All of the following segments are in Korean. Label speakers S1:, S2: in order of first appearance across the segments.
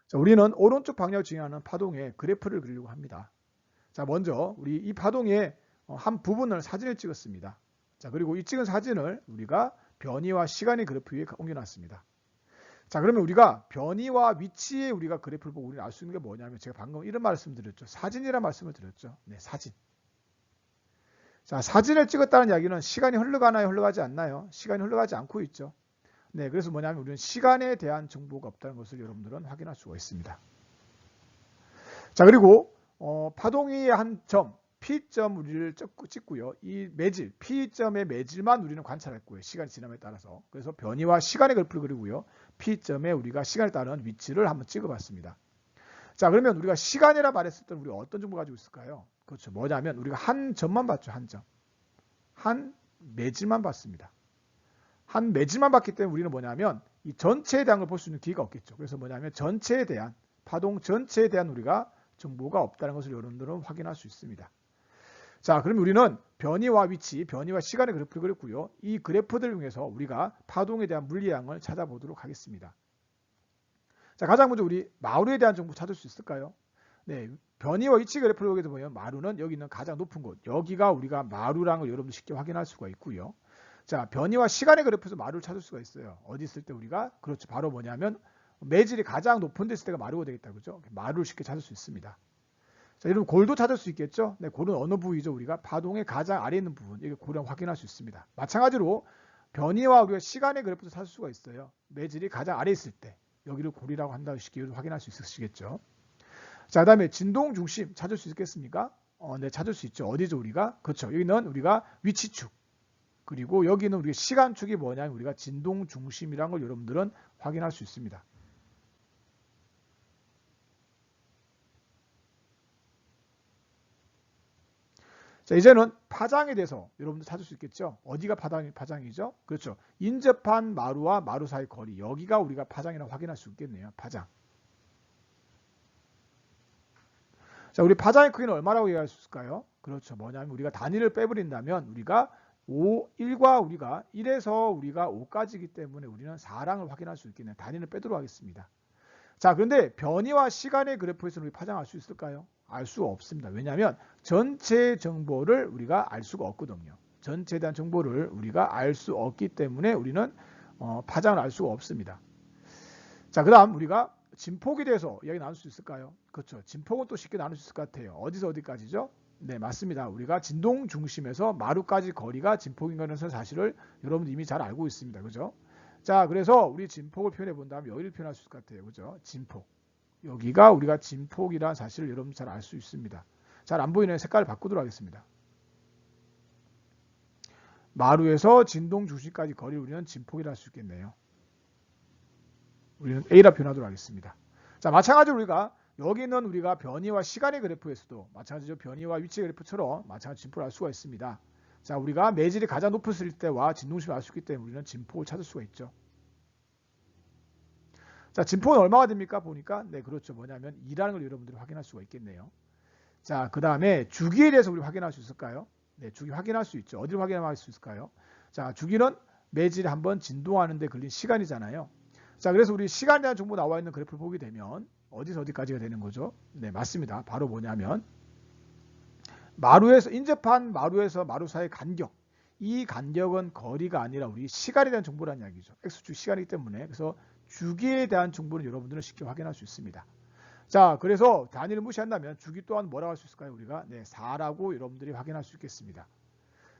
S1: 자, 우리는 오른쪽 방향을 진행하는 파동의 그래프를 그리려고 합니다. 자, 먼저 우리 이 파동의 한 부분을 사진을 찍었습니다. 자, 그리고 이 찍은 사진을 우리가 변이와 시간의 그래프 위에 옮겨놨습니다. 자, 그러면 우리가 변이와 위치에 우리가 그래프를 보고 우리는 알 수 있는 게 뭐냐면 제가 방금 이런 말씀을 드렸죠. 사진이라는 말씀을 드렸죠. 네, 사진. 자, 사진을 찍었다는 이야기는 시간이 흘러가나요? 흘러가지 않나요? 시간이 흘러가지 않고 있죠. 네, 그래서 뭐냐면 우리는 시간에 대한 정보가 없다는 것을 여러분들은 확인할 수가 있습니다. 자, 그리고 파동의 한 점, P점 우리를 찍고요. 이 매질, P점의 매질만 우리는 관찰했고요. 시간이 지남에 따라서. 그래서 변이와 시간의 그래프를 그리고요. P점에 우리가 시간에 따른 위치를 한번 찍어봤습니다. 자, 그러면 우리가 시간이라 말했을 때 우리가 어떤 정보 가지고 있을까요? 그렇죠. 뭐냐면 우리가 한 점만 봤죠. 한 점. 한 매질만 봤습니다. 한 매질만 봤기 때문에 우리는 뭐냐면 이 전체에 대한 걸 볼 수 있는 기회가 없겠죠. 그래서 뭐냐면 전체에 대한, 파동 전체에 대한 우리가 정보가 없다는 것을 여러분들은 확인할 수 있습니다. 자, 그럼 우리는 변이와 위치, 변이와 시간의 그래프를 그렸고요. 이 그래프들을 통해서 우리가 파동에 대한 물리량을 찾아보도록 하겠습니다. 자, 가장 먼저 우리 마루에 대한 정보 찾을 수 있을까요? 네, 변이와 위치 그래프를 여기서 보면 마루는 여기 있는 가장 높은 곳, 여기가 우리가 마루라는 걸 여러분들 쉽게 확인할 수가 있고요. 자, 변이와 시간의 그래프에서 마루를 찾을 수가 있어요. 어디 있을 때 우리가, 그렇죠, 바로 뭐냐면 매질이 가장 높은 데 있을 때가 마루가 되겠다, 그죠? 마루를 쉽게 찾을 수 있습니다. 자, 여러분 골도 찾을 수 있겠죠? 네, 골은 어느 부위죠? 우리가 파동의 가장 아래에 있는 부분, 이게 골을 확인할 수 있습니다. 마찬가지로 변이와 우리가 시간의 그래프도 찾을 수가 있어요. 매질이 가장 아래에 있을 때 여기를 골이라고 한다고 쉽게 확인할 수 있으시겠죠? 자, 그다음에 진동 중심 찾을 수 있겠습니까? 네, 찾을 수 있죠. 어디죠, 우리가? 그렇죠. 여기는 우리가 위치축. 그리고 여기는 우리가 시간축이 뭐냐면 우리가 진동 중심이라는 걸 여러분들은 확인할 수 있습니다. 자, 이제는 파장에 대해서 여러분들 찾을 수 있겠죠. 어디가 파장이죠? 그렇죠. 인접한 마루와 마루 사이 거리. 여기가 우리가 파장이라고 확인할 수 있겠네요. 파장. 자, 우리 파장의 크기는 얼마라고 얘기할 수 있을까요? 그렇죠. 뭐냐면 우리가 단위를 빼버린다면 우리가 1과 우리가 1에서 우리가 5까지이기 때문에 우리는 4랑을 확인할 수 있겠네요. 단위를 빼도록 하겠습니다. 자, 그런데 변이와 시간의 그래프에서는 우리 파장할 수 있을까요? 알 수가 없습니다. 왜냐하면 전체 정보를 우리가 알 수가 없거든요. 전체에 대한 정보를 우리가 알 수 없기 때문에 우리는 파장을 알 수가 없습니다. 자, 그 다음 우리가 진폭에 대해서 이야기 나눌 수 있을까요? 그렇죠. 진폭은 또 쉽게 나눌 수 있을 것 같아요. 어디서 어디까지죠? 네, 맞습니다. 우리가 진동 중심에서 마루까지 거리가 진폭인 거는 사실을 여러분들 이미 잘 알고 있습니다. 그죠? 자, 그래서 우리 진폭을 표현해 본다면 여기를 표현할 수 있을 것 같아요. 그죠? 진폭. 여기가 우리가 진폭이라는 사실을 여러분 잘 알 수 있습니다. 잘 안 보이는 색깔을 바꾸도록 하겠습니다. 마루에서 진동 중심까지 거리를 우리는 진폭이라 할 수 있겠네요. 우리는 A라 표현하도록 하겠습니다. 자, 마찬가지로 우리가 여기는 우리가 변이와 시간의 그래프에서도 마찬가지로 변이와 위치 그래프처럼 마찬가지로 진폭을 알 수가 있습니다. 자, 우리가 매질이 가장 높았을 때와 진동심을 알 수 있기 때문에 우리는 진폭을 찾을 수가 있죠. 자, 진폭은 얼마가 됩니까? 보니까 네, 그렇죠. 뭐냐면 2라는 걸 여러분들이 확인할 수가 있겠네요. 자, 그 다음에 주기에 대해서 우리 확인할 수 있을까요? 네, 주기 확인할 수 있죠. 어디를 확인할 수 있을까요? 자, 주기는 매질이 한번 진동하는 데 걸린 시간이잖아요. 자, 그래서 우리 시간에 대한 정보 나와 있는 그래프를 보게 되면 어디서 어디까지가 되는 거죠? 네, 맞습니다. 바로 뭐냐면 마루에서 인접한 마루에서 마루 사이의 간격. 이 간격은 거리가 아니라 우리 시간에 대한 정보라는 이야기죠. X축 시간이기 때문에. 그래서 주기에 대한 정보는 여러분들은 쉽게 확인할 수 있습니다. 자, 그래서 단위를 무시한다면 주기 또한 뭐라고 할 수 있을까요? 우리가 네, 4라고 여러분들이 확인할 수 있겠습니다.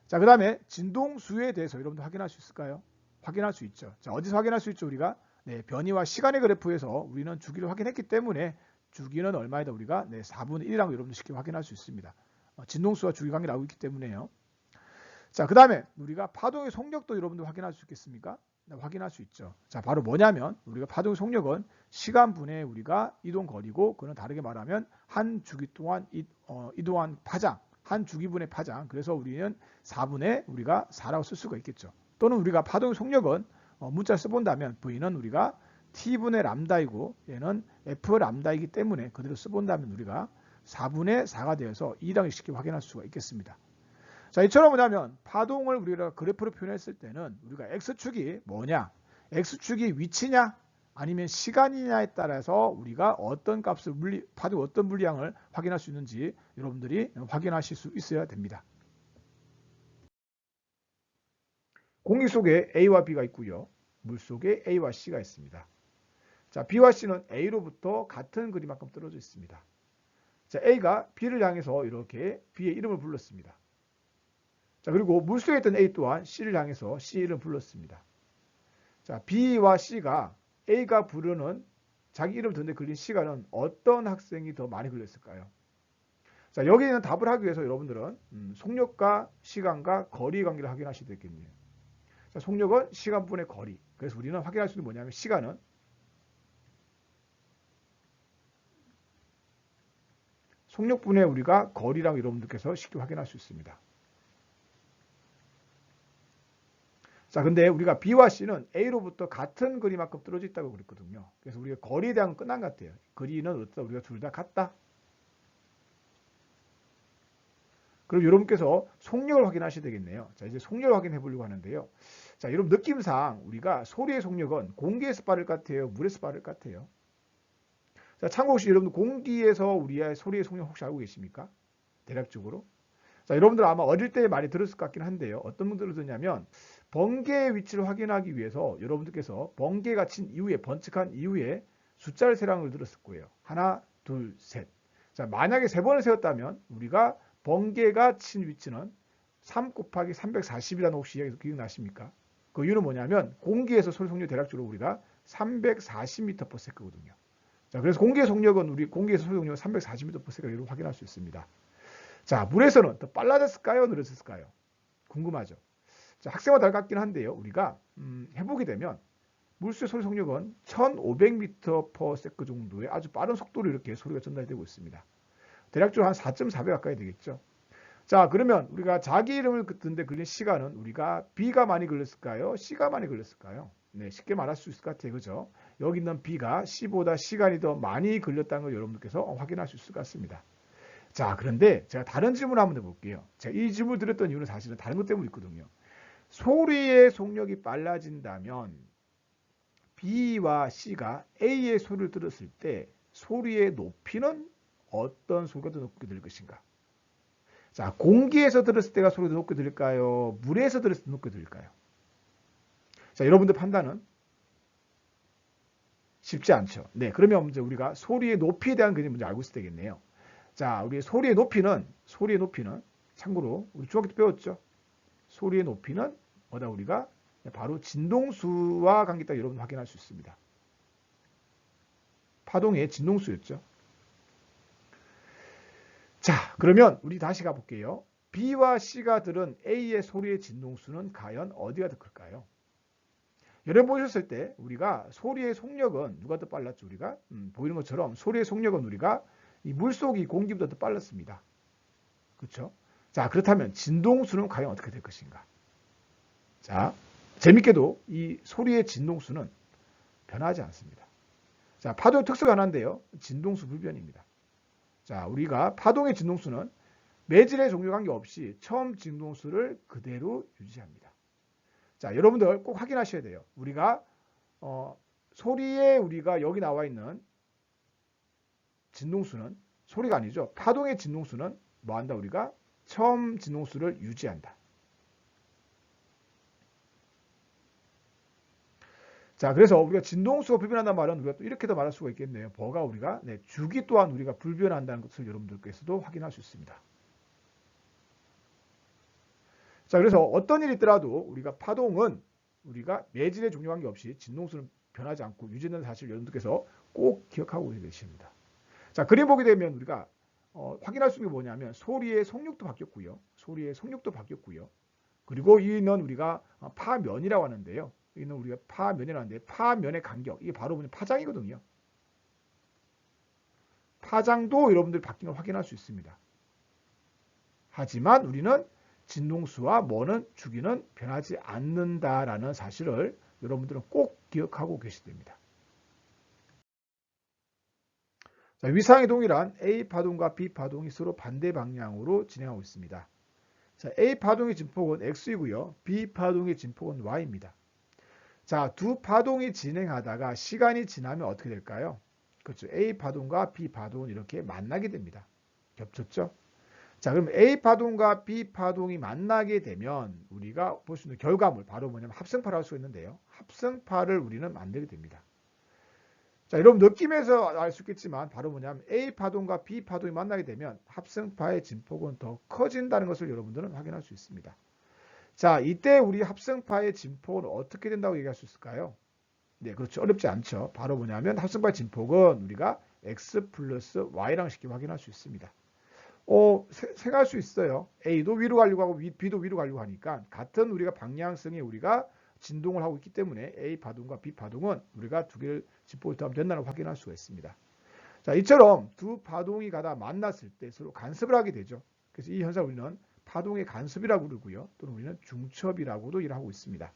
S1: 자, 그 다음에 진동수에 대해서 여러분들 확인할 수 있을까요? 확인할 수 있죠. 자, 어디서 확인할 수 있죠? 우리가 네, 변이와 시간의 그래프에서 우리는 주기를 확인했기 때문에 주기는 얼마이다? 우리가 네, 4분의 1이라고 여러분들 쉽게 확인할 수 있습니다. 진동수와 주기 관계를 알고 있기 때문에요. 자, 그 다음에 우리가 파동의 속력도 여러분들 확인할 수 있겠습니까? 네, 확인할 수 있죠. 자, 바로 뭐냐면 우리가 파동의 속력은 시간분의 우리가 이동 거리고, 그는 다르게 말하면 한 주기 동안 이동한 파장, 한 주기분의 파장. 그래서 우리는 4분의 우리가 4라고 쓸 수가 있겠죠. 또는 우리가 파동의 속력은 문자를 써본다면 V는 우리가 T분의 람다이고 얘는 F 람다이기 때문에 그대로 써본다면 우리가 4분의 4가 되어서 2랑 쉽게 확인할 수가 있겠습니다. 자, 이처럼 뭐냐면 파동을 우리가 그래프로 표현했을 때는 우리가 X축이 뭐냐? X축이 위치냐? 아니면 시간이냐에 따라서 우리가 어떤 값을 파동 어떤 물량을 확인할 수 있는지 여러분들이 확인하실 수 있어야 됩니다. 공기 속에 A와 B가 있고요. 물 속에 A와 C가 있습니다. 자, B와 C는 A로부터 같은 거리만큼 떨어져 있습니다. 자, A가 B를 향해서 이렇게 B의 이름을 불렀습니다. 자, 그리고 물속에 있던 A 또한 C를 향해서 C의 이름을 불렀습니다. 자, B와 C가 A가 부르는 자기 이름 듣는데 걸린 시간은 어떤 학생이 더 많이 걸렸을까요? 자, 여기는 답을 하기 위해서 여러분들은 속력과 시간과 거리 관계를 확인하셔야 되겠네요. 자, 속력은 시간분의 거리. 그래서 우리는 확인할 수 있는 게 뭐냐면 시간은 속력분의 우리가 거리라고 여러분들께서 쉽게 확인할 수 있습니다. 자, 근데 우리가 B와 C는 A로부터 같은 거리만큼 떨어져 있다고 그랬거든요. 그래서 우리가 거리에 대한 끝난 것 같아요. 거리는 어떻다? 우리가 둘 다 같다. 그럼 여러분께서 속력을 확인하셔야 되겠네요. 자, 이제 속력을 확인해 보려고 하는데요. 자, 여러분 느낌상 우리가 소리의 속력은 공기에서 빠를 것 같아요? 물에서 빠를 것 같아요? 자, 참고 혹시 여러분 공기에서 우리의 소리의 속력 혹시 알고 계십니까? 대략적으로. 자, 여러분들 아마 어릴 때 많이 들었을 것 같긴 한데요. 어떤 분들은 듣냐면 번개의 위치를 확인하기 위해서 여러분들께서 번개가 친 이후에 번쩍한 이후에 숫자를 세랑을 들었을 거예요. 하나, 둘, 셋. 자, 만약에 세 번을 세웠다면 우리가 번개가 친 위치는 3 곱하기 340이라는 혹시 기억나십니까? 그 이유는 뭐냐면 공기에서 소리 속력 대략적으로 우리가 340m/s거든요. 자, 그래서 공기의 속력은 공기에서 소리 속력은 340m/s를 여러분 확인할 수 있습니다. 자, 물에서는 더 빨라졌을까요? 느려졌을까요? 궁금하죠? 자, 학생마다 다를 것 같긴 한데요. 우리가 해보게 되면 물수의 소리 속력은 1500m/s 정도의 아주 빠른 속도로 이렇게 소리가 전달되고 있습니다. 대략적으로 한 4.4배 가까이 되겠죠. 자, 그러면 우리가 자기 이름을 듣는데 걸린 시간은 우리가 B가 많이 걸렸을까요? C가 많이 걸렸을까요? 네, 쉽게 말할 수 있을 것 같아요. 그죠? 여기 있는 B가 C보다 시간이 더 많이 걸렸다는 걸 여러분들께서 확인할 수 있을 것 같습니다. 자, 그런데 제가 다른 질문을 한번 해볼게요. 제가 이 질문을 드렸던 이유는 사실은 다른 것 때문에 있거든요. 소리의 속력이 빨라진다면 B와 C가 A의 소리를 들었을 때 소리의 높이는 어떤 소리가 더 높게 들릴 것인가? 자, 공기에서 들었을 때가 소리가 더 높게 들릴까요? 물에서 들었을 때 높게 들릴까요? 자, 여러분들 판단은 쉽지 않죠. 네, 그러면 이제 우리가 소리의 높이에 대한 그림 먼저 알고 있어야 되겠네요. 자, 우리 소리의 높이는 참고로 우리 중학교 때 배웠죠. 소리의 높이는 뭐다 우리가 바로 진동수와 관계있다 여러분 확인할 수 있습니다. 파동의 진동수였죠. 자, 그러면 우리 다시 가볼게요. B와 C가 들은 A의 소리의 진동수는 과연 어디가 더 클까요? 여러분 보셨을 때 우리가 소리의 속력은 누가 더 빨랐죠? 우리가 보이는 것처럼 소리의 속력은 우리가 이 물속이 공기보다 더 빨랐습니다. 그렇죠? 자, 그렇다면 진동수는 과연 어떻게 될 것인가? 자, 재밌게도 이 소리의 진동수는 변하지 않습니다. 자, 파동의 특수가 하나인데요. 진동수 불변입니다. 자, 우리가 파동의 진동수는 매질의 종류 관계없이 처음 진동수를 그대로 유지합니다. 자, 여러분들 꼭 확인하셔야 돼요. 우리가 소리에 우리가 여기 나와 있는 진동수는 소리가 아니죠. 파동의 진동수는 뭐 한다? 우리가 처음 진동수를 유지한다. 자, 그래서 우리가 진동수가 불변한다는 말은 우리가 또 이렇게도 말할 수가 있겠네요. 뭐가 우리가 주기 또한 우리가 불변한다는 것을 여러분들께서도 확인할 수 있습니다. 자, 그래서 어떤 일이 있더라도 우리가 파동은 우리가 매질의 종류 관계없이 진동수는 변하지 않고 유지되는 사실을 여러분들께서 꼭 기억하고 계십니다. 자, 그림 보게 되면 우리가 확인할 수 있는 게 뭐냐면 소리의 속력도 바뀌었고요. 그리고 이는 우리가 파면이라고 하는데요. 이는 우리가 파면이라고 하는데 파면의 간격, 이게 바로 파장이거든요. 파장도 여러분들이 바뀐 걸 확인할 수 있습니다. 하지만 우리는 진동수와 뭐는 주기는 변하지 않는다라는 사실을 여러분들은 꼭 기억하고 계셔야 됩니다. 자, 위상의 동일한 A 파동과 B 파동이 서로 반대 방향으로 진행하고 있습니다. 자, A 파동의 진폭은 X이고요. B 파동의 진폭은 Y입니다. 자, 두 파동이 진행하다가 시간이 지나면 어떻게 될까요? 그렇죠. A 파동과 B 파동은 이렇게 만나게 됩니다. 겹쳤죠? 자, 그럼 A 파동과 B 파동이 만나게 되면 우리가 볼 수 있는 결과물 바로 뭐냐면 합성파를 할 수 있는데요. 합성파를 우리는 만들게 됩니다. 자, 여러분 느낌에서 알 수 있겠지만 바로 뭐냐면 A 파동과 B 파동이 만나게 되면 합성파의 진폭은 더 커진다는 것을 여러분들은 확인할 수 있습니다. 자, 이때 우리 합성파의 진폭은 어떻게 된다고 얘기할 수 있을까요? 네, 그렇죠. 어렵지 않죠. 바로 뭐냐면 합성파의 진폭은 우리가 X 플러스 Y랑 쉽게 확인할 수 있습니다. 생각할 수 있어요. A도 위로 가려고 하고 B도 위로 가려고 하니까 같은 우리가 방향성에 우리가 진동을 하고 있기 때문에 A 파동과 B 파동은 우리가 두 개를 진폭을 더하면 된다는 걸 확인할 수가 있습니다. 자, 이처럼 두 파동이 가다 만났을 때 서로 간섭을 하게 되죠. 그래서 이 현상을 우리는 파동의 간섭이라고 부르고요. 또는 우리는 중첩이라고도 일하고 있습니다.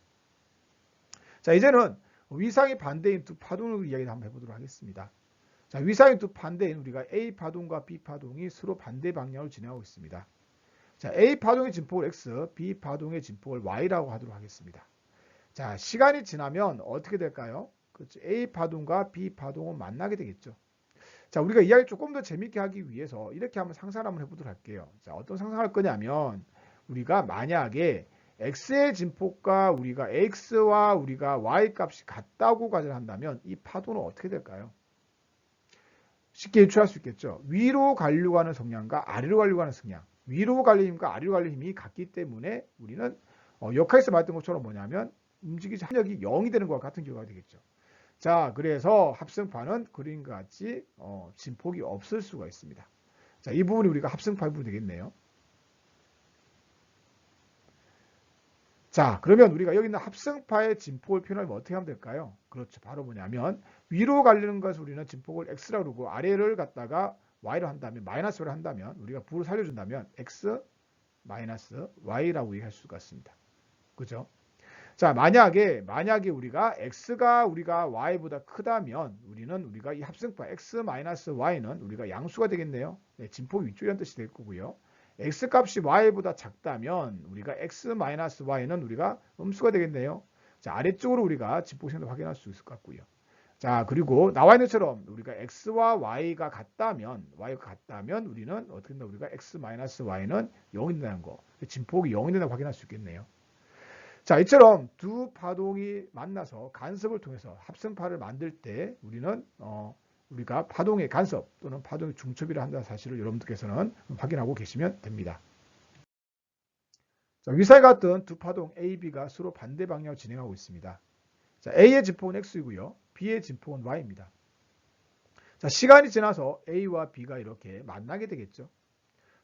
S1: 자, 이제는 위상이 반대인 두 파동을 이야기를 한번 해보도록 하겠습니다. 자, 위상이 두 반대인 우리가 A 파동과 B 파동이 서로 반대 방향으로 진행하고 있습니다. 자, A 파동의 진폭을 X, B 파동의 진폭을 Y라고 하도록 하겠습니다. 자, 시간이 지나면 어떻게 될까요? 그렇죠. A 파동과 B 파동은 만나게 되겠죠. 자, 우리가 이야기 조금 더 재밌게 하기 위해서 이렇게 한번 상상을 한번 해보도록 할게요. 자, 어떤 상상을 할 거냐면 우리가 만약에 X의 진폭과 우리가 X와 우리가 Y 값이 같다고 가정을 한다면 이 파동은 어떻게 될까요? 쉽게 유추할 수 있겠죠. 위로 가려고 하는 성향과 아래로 가려고 하는 성향, 위로 가려는 힘과 아래로 가려는 힘이 같기 때문에 우리는 역학에서 말했던 것처럼 뭐냐면 움직이지 합력이 0이 되는 것과 같은 결과가 되겠죠. 자, 그래서 합성파는 그림과 같이 진폭이 없을 수가 있습니다. 자, 이 부분이 우리가 합성파의 부분이 되겠네요. 자, 그러면 우리가 여기 있는 합성파의 진폭을 표현하면 어떻게 하면 될까요? 그렇죠. 바로 뭐냐면 위로 가려는 것을 우리는 진폭을 x라고 그러고 아래를 갖다가 y로 한다면 마이너스로 한다면 우리가 부를 살려준다면 x 마이너스 y라고 얘기할 수가 있습니다. 그죠? 자, 만약에 우리가 x가 우리가 y보다 크다면 우리가 이 합성파 x 마이너스 y는 우리가 양수가 되겠네요. 네, 진폭이 위쪽이라는 뜻이 될 거고요. x 값이 y보다 작다면 우리가 x 마이너스 y는 우리가 음수가 되겠네요. 자, 아래쪽으로 우리가 진폭 생도 확인할 수 있을 것 같고요. 자, 그리고 나와 있는 것처럼 우리가 x와 y가 같다면 우리는 어떻게 된다? 우리가 x 마이너스 y는 0이 된다는 거. 진폭이 0이 된다고 확인할 수 있겠네요. 자, 이처럼 두 파동이 만나서 간섭을 통해서 합성파를 만들 때 우리는 우리가 파동의 간섭 또는 파동의 중첩이라 한다는 사실을 여러분들께서는 확인하고 계시면 됩니다. 자, 위사에 같은 두 파동 A, B가 서로 반대 방향으로 진행하고 있습니다. 자, A의 진폭은 X이고요. B의 진폭은 Y입니다. 자, 시간이 지나서 A와 B가 이렇게 만나게 되겠죠.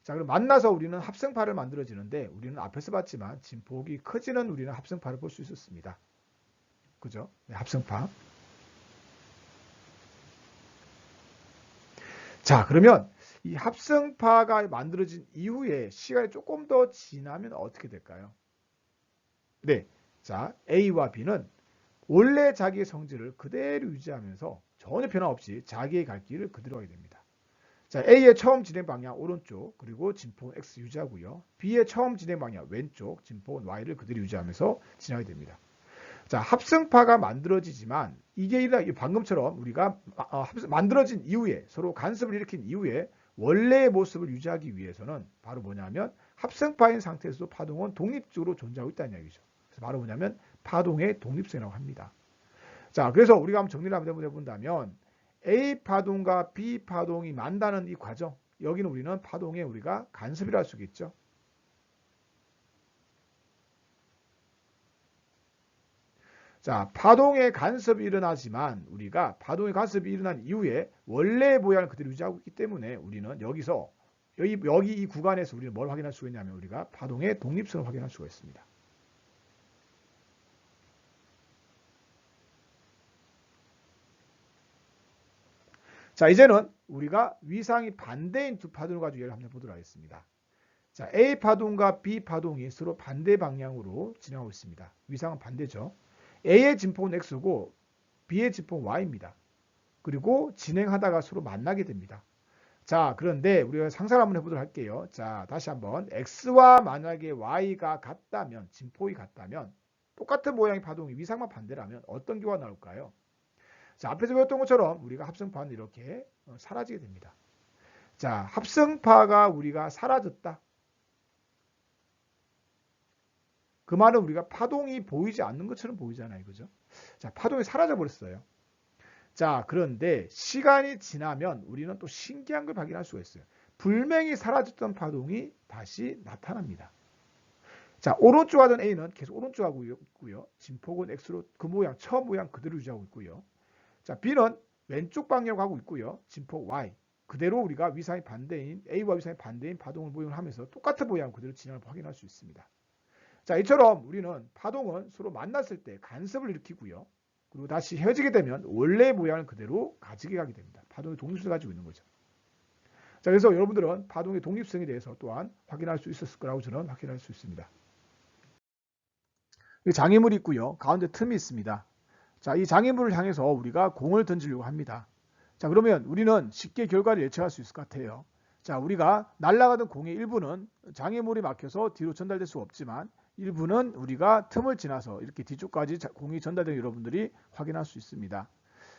S1: 자, 그럼 만나서 우리는 합성파를 만들어지는데 우리는 앞에서 봤지만 진폭이 커지는 우리는 합성파를 볼 수 있었습니다. 그죠? 네, 합성파. 자, 그러면 이 합성파가 만들어진 이후에 시간이 조금 더 지나면 어떻게 될까요? 네. 자, A와 B는 원래 자기의 성질을 그대로 유지하면서 전혀 변화 없이 자기의 갈 길을 그대로 가게 됩니다. 자, A의 처음 진행 방향 오른쪽 그리고 진폭은 X 유지하고요. B의 처음 진행 방향 왼쪽 진폭은 Y를 그대로 유지하면서 진행하게 됩니다. 자, 합성파가 만들어지지만 이게 방금처럼 우리가 만들어진 이후에 서로 간섭을 일으킨 이후에 원래의 모습을 유지하기 위해서는 바로 뭐냐면 합성파인 상태에서도 파동은 독립적으로 존재하고 있다는 이야기죠. 그래서 바로 뭐냐면 파동의 독립성이라고 합니다. 자, 그래서 우리가 한번 정리를 한번 해본다면 A 파동과 B 파동이 만나는 이 과정, 여기는 우리는 파동에 우리가 간섭이라 할 수 있겠죠. 자, 파동의 간섭이 일어나지만 우리가 파동의 간섭이 일어난 이후에 원래의 모양을 그대로 유지하고 있기 때문에 우리는 여기서 여기 이 구간에서 우리는 뭘 확인할 수가 있냐면 우리가 파동의 독립성을 확인할 수가 있습니다. 자, 이제는 우리가 위상이 반대인 두 파동을 가지고 이해를 한번 해보도록 하겠습니다. 자, A 파동과 B 파동이 서로 반대 방향으로 진행하고 있습니다. 위상은 반대죠. A의 진폭은 X고 B의 진폭은 Y입니다. 그리고 진행하다가 서로 만나게 됩니다. 자, 그런데 우리가 상상을 한번 해보도록 할게요. 자, 다시 한번 X와 만약에 Y가 같다면, 진폭이 같다면 똑같은 모양의 파동이 위상만 반대라면 어떤 결과가 나올까요? 자, 앞에서 배웠던 것처럼 우리가 합성파는 이렇게 사라지게 됩니다. 자, 합성파가 우리가 사라졌다. 그 말은 우리가 파동이 보이지 않는 것처럼 보이잖아요. 그죠? 자, 파동이 사라져 버렸어요. 자, 그런데 시간이 지나면 우리는 또 신기한 걸 발견할 수가 있어요. 불명이 사라졌던 파동이 다시 나타납니다. 자, 오른쪽 하던 A는 계속 오른쪽 하고 있고요. 진폭은 X로 그 모양, 처음 모양 그대로 유지하고 있고요. 자, B는 왼쪽 방향으로 가고 있고요. 진폭 Y. 그대로 우리가 위상의 반대인 A와 위상의 반대인 파동을 모형을 하면서 똑같은 모양 그대로 진행을 확인할 수 있습니다. 자, 이처럼 우리는 파동은 서로 만났을 때 간섭을 일으키고요. 그리고 다시 헤어지게 되면 원래의 모양을 그대로 가지게 가게 됩니다. 파동의 독립성을 가지고 있는 거죠. 자, 그래서 여러분들은 파동의 독립성에 대해서 또한 확인할 수 있었을 거라고 저는 확인할 수 있습니다. 장애물이 있고요. 가운데 틈이 있습니다. 자, 이 장애물을 향해서 우리가 공을 던지려고 합니다. 자, 그러면 우리는 쉽게 결과를 예측할 수 있을 것 같아요. 자, 우리가 날아가던 공의 일부는 장애물이 막혀서 뒤로 전달될 수 없지만 일부는 우리가 틈을 지나서 이렇게 뒤쪽까지 공이 전달되는 여러분들이 확인할 수 있습니다.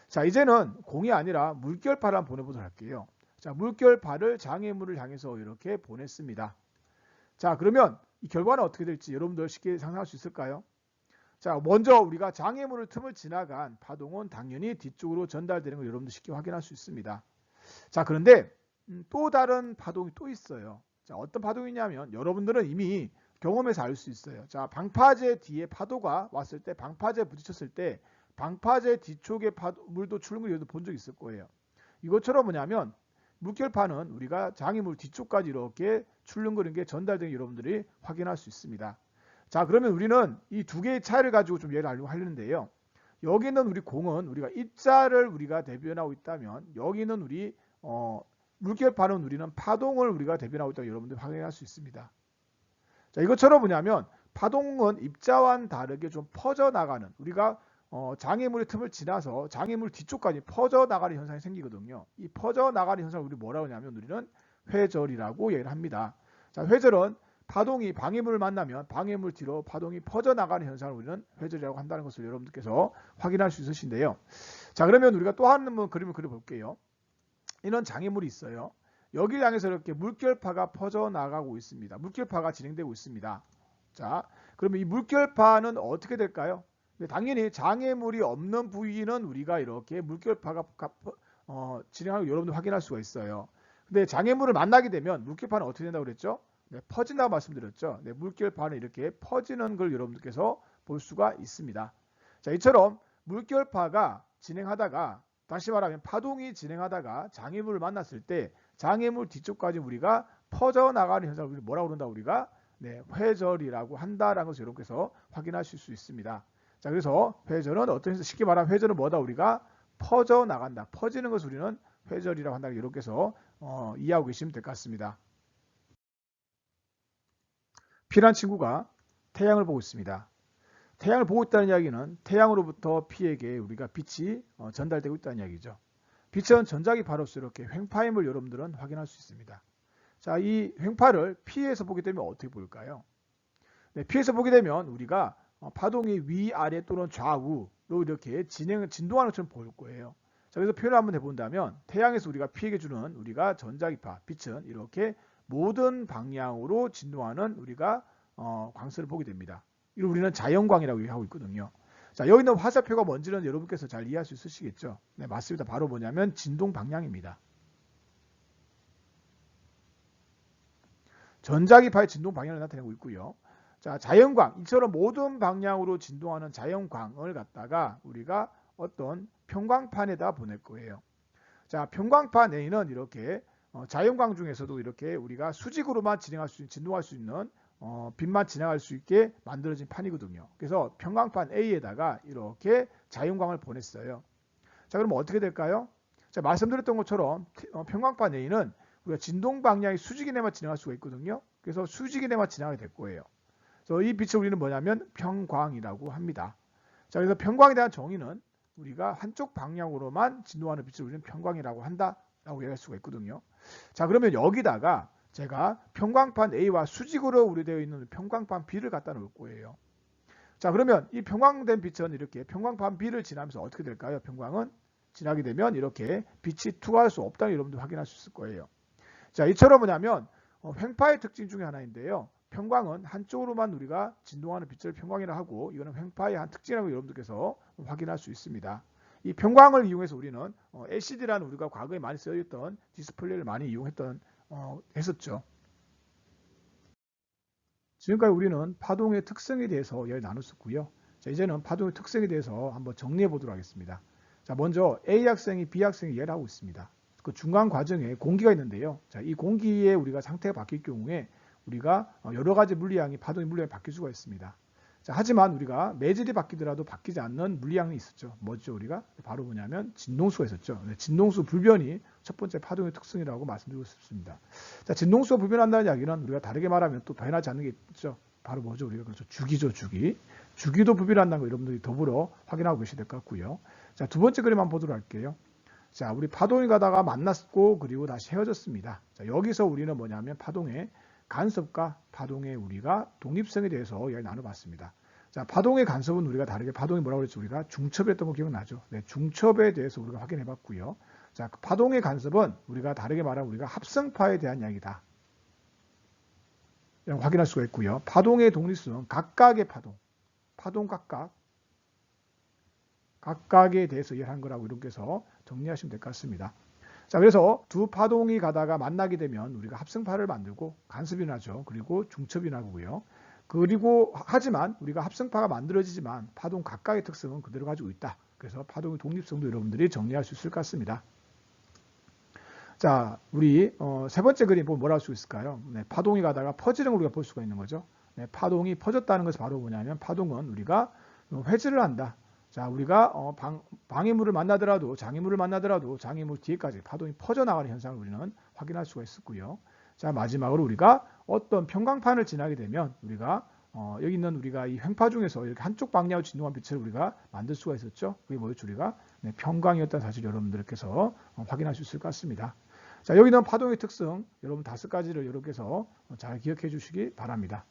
S1: 자, 이제는 공이 아니라 물결파를 한번 보내보도록 할게요. 자, 물결파를 장애물을 향해서 이렇게 보냈습니다. 자, 그러면 이 결과는 어떻게 될지 여러분들 쉽게 상상할 수 있을까요? 자, 먼저 우리가 장애물을 틈을 지나간 파동은 당연히 뒤쪽으로 전달되는 걸 여러분들 쉽게 확인할 수 있습니다. 자, 그런데 또 다른 파동이 또 있어요. 자, 어떤 파동이냐면 여러분들은 이미 경험해서 알 수 있어요. 자, 방파제 뒤에 파도가 왔을 때 방파제에 부딪혔을 때 방파제 뒤쪽에 물도 출는 걸 여러분들 본 적 있을 거예요. 이것처럼 뭐냐면 물결파는 우리가 장애물 뒤쪽까지 이렇게 출렁거리는 게 전달된 여러분들이 확인할 수 있습니다. 자, 그러면 우리는 이 두 개의 차이를 가지고 좀 예를 알려고 하려는데요. 여기는 우리 공은 우리가 입자를 우리가 대변하고 있다면 여기는 우리 물결파는 우리는 파동을 우리가 대변하고 있다고 여러분들 확인할 수 있습니다. 자, 이것처럼 뭐냐면 파동은 입자와는 다르게 좀 퍼져나가는 우리가 장애물의 틈을 지나서 장애물 뒤쪽까지 퍼져나가는 현상이 생기거든요. 이 퍼져나가는 현상을 우리 뭐라고 하냐면 우리는 회절이라고 얘기를 합니다. 자, 회절은 파동이 방해물을 만나면 방해물 뒤로 파동이 퍼져나가는 현상을 우리는 회절이라고 한다는 것을 여러분들께서 확인할 수 있으신데요. 자, 그러면 우리가 또 한 번 그림을 그려볼게요. 이런 장애물이 있어요. 여기를 향해서 이렇게 물결파가 퍼져나가고 있습니다. 물결파가 진행되고 있습니다. 자, 그러면 이 물결파는 어떻게 될까요? 당연히 장애물이 없는 부위는 우리가 이렇게 물결파가 진행하고 여러분들 확인할 수가 있어요. 근데 장애물을 만나게 되면 물결파는 어떻게 된다고 그랬죠? 네, 퍼진다고 말씀드렸죠. 네, 물결파는 이렇게 퍼지는 걸 여러분들께서 볼 수가 있습니다. 자, 이처럼 물결파가 진행하다가 다시 말하면 파동이 진행하다가 장애물을 만났을 때 장애물 뒤쪽까지 우리가 퍼져나가는 현상을 우리 뭐라고 그런다 우리가 네, 회절이라고 한다라는 것을 여러분께서 확인하실 수 있습니다. 자, 그래서 회절은 어떤 쉽게 말하면 회절은 뭐다 우리가 퍼져나간다. 퍼지는 것을 우리는 회절이라고 한다는 여러분께서 이해하고 계시면 될 것 같습니다. P라는 친구가 태양을 보고 있습니다. 태양을 보고 있다는 이야기는 태양으로부터 P에게 우리가 빛이 전달되고 있다는 이야기죠. 빛은 전자기파로서 이렇게 횡파임을 여러분들은 확인할 수 있습니다. 자, 이 횡파를 P에서 보게 되면 어떻게 보일까요? 네, P에서 보게 되면 우리가 파동이 위아래 또는 좌우로 이렇게 진동하는 것처럼 보일 거예요. 자, 그래서 표현을 한번 해본다면 태양에서 우리가 P에게 주는 우리가 전자기파, 빛은 이렇게 모든 방향으로 진동하는 우리가 광선을 보게 됩니다. 이걸 우리는 자연광이라고 얘기하고 있거든요. 자, 여기 있는 화살표가 뭔지는 여러분께서 잘 이해할 수 있으시겠죠? 네, 맞습니다. 바로 뭐냐면 진동 방향입니다. 전자기파의 진동 방향을 나타내고 있고요. 자, 자연광, 이처럼 모든 방향으로 진동하는 자연광을 갖다가 우리가 어떤 평광판에다 보낼 거예요. 자, 평광판 A는 이렇게 자연광 중에서도 이렇게 우리가 수직으로만 진동할 수 있는 빛만 진행할 수 있게 만들어진 판이거든요. 그래서 평광판 A에다가 이렇게 자연광을 보냈어요. 자, 그럼 어떻게 될까요? 자, 말씀드렸던 것처럼 평광판 A는 우리가 진동 방향이 수직이내만 진행할 수가 있거든요. 그래서 수직이내만 진행하게 될 거예요. 그래서 이 빛을 우리는 뭐냐면 평광이라고 합니다. 자, 그래서 평광에 대한 정의는 우리가 한쪽 방향으로만 진동하는 빛을 우리는 평광이라고 한다라고 얘기할 수가 있거든요. 자, 그러면 여기다가 제가 평광판 A와 수직으로 우려되어 있는 평광판 B를 갖다 놓을 거예요. 자, 그러면 이 평광된 빛은 이렇게 평광판 B를 지나면서 어떻게 될까요? 평광은 지나게 되면 이렇게 빛이 투과할 수 없다는 여러분들 확인할 수 있을 거예요. 자, 이처럼 뭐냐면 횡파의 특징 중에 하나인데요. 평광은 한쪽으로만 우리가 진동하는 빛을 평광이라 하고 이거는 횡파의 한 특징이라고 여러분들께서 확인할 수 있습니다. 이 평광을 이용해서 우리는 LCD라는 우리가 과거에 많이 쓰였던 디스플레이를 많이 했었죠. 지금까지 우리는 파동의 특성에 대해서 이야기 나눴었고요. 자, 이제는 파동의 특성에 대해서 한번 정리해 보도록 하겠습니다. 자, 먼저 A 학생이 B 학생이 이해를 하고 있습니다. 그 중간 과정에 공기가 있는데요. 자, 이 공기의 우리가 상태가 바뀔 경우에 우리가 여러 가지 물리량이 파동의 물리량이 바뀔 수가 있습니다. 자, 하지만 우리가 매질이 바뀌더라도 바뀌지 않는 물리량이 있었죠. 뭐죠? 우리가 바로 뭐냐면 진동수가 있었죠. 진동수 불변이 첫 번째 파동의 특성이라고 말씀드리고 싶습니다. 자, 진동수가 불변한다는 이야기는 우리가 다르게 말하면 또 변하지 않는 게 있죠. 바로 뭐죠? 우리가 그렇죠. 주기죠, 주기. 주기도 불변한다는 거 여러분들이 더불어 확인하고 계셔야 될 것 같고요. 자, 두 번째 그림 한번 보도록 할게요. 자, 우리 파동이 가다가 만났고 그리고 다시 헤어졌습니다. 자, 여기서 우리는 뭐냐면 파동의 간섭과 파동의 우리가 독립성에 대해서 이야기 나눠봤습니다. 자, 파동의 간섭은 우리가 다르게 파동이 뭐라고 그랬죠? 우리가 중첩이었던 거 기억나죠? 네, 중첩에 대해서 우리가 확인해봤고요. 자, 파동의 간섭은 우리가 다르게 말하면 우리가 합성파에 대한 이야기다. 이런 확인할 수가 있고요. 파동의 독립성은 각각의 파동 각각에 대해서 이해를 한 거라고 이렇게해서 정리하시면 될 것 같습니다. 자, 그래서 두 파동이 가다가 만나게 되면 우리가 합성파를 만들고 간섭이 나죠. 그리고 중첩이 나고요. 그리고 하지만 우리가 합성파가 만들어지지만 파동 각각의 특성은 그대로 가지고 있다. 그래서 파동의 독립성도 여러분들이 정리할 수 있을 것 같습니다. 자, 우리 세 번째 그림 보면 뭐라 할 수 있을까요? 네, 파동이 가다가 퍼지는 걸 우리가 볼 수가 있는 거죠. 네, 파동이 퍼졌다는 것은 바로 뭐냐면 파동은 우리가 회질을 한다. 자, 우리가 방해물을 만나더라도 장애물 뒤에까지 파동이 퍼져나가는 현상을 우리는 확인할 수가 있었고요. 자, 마지막으로 우리가 어떤 평광판을 지나게 되면 우리가 여기 있는 우리가 이 횡파 중에서 이렇게 한쪽 방향으로 진동한 빛을 우리가 만들 수가 있었죠. 그게 뭐였죠? 우리가 네, 평광이었다는 사실 여러분들께서 확인할 수 있을 것 같습니다. 자, 여기 있는 파동의 특성 여러분 5가지를 이렇게 해서 잘 기억해 주시기 바랍니다.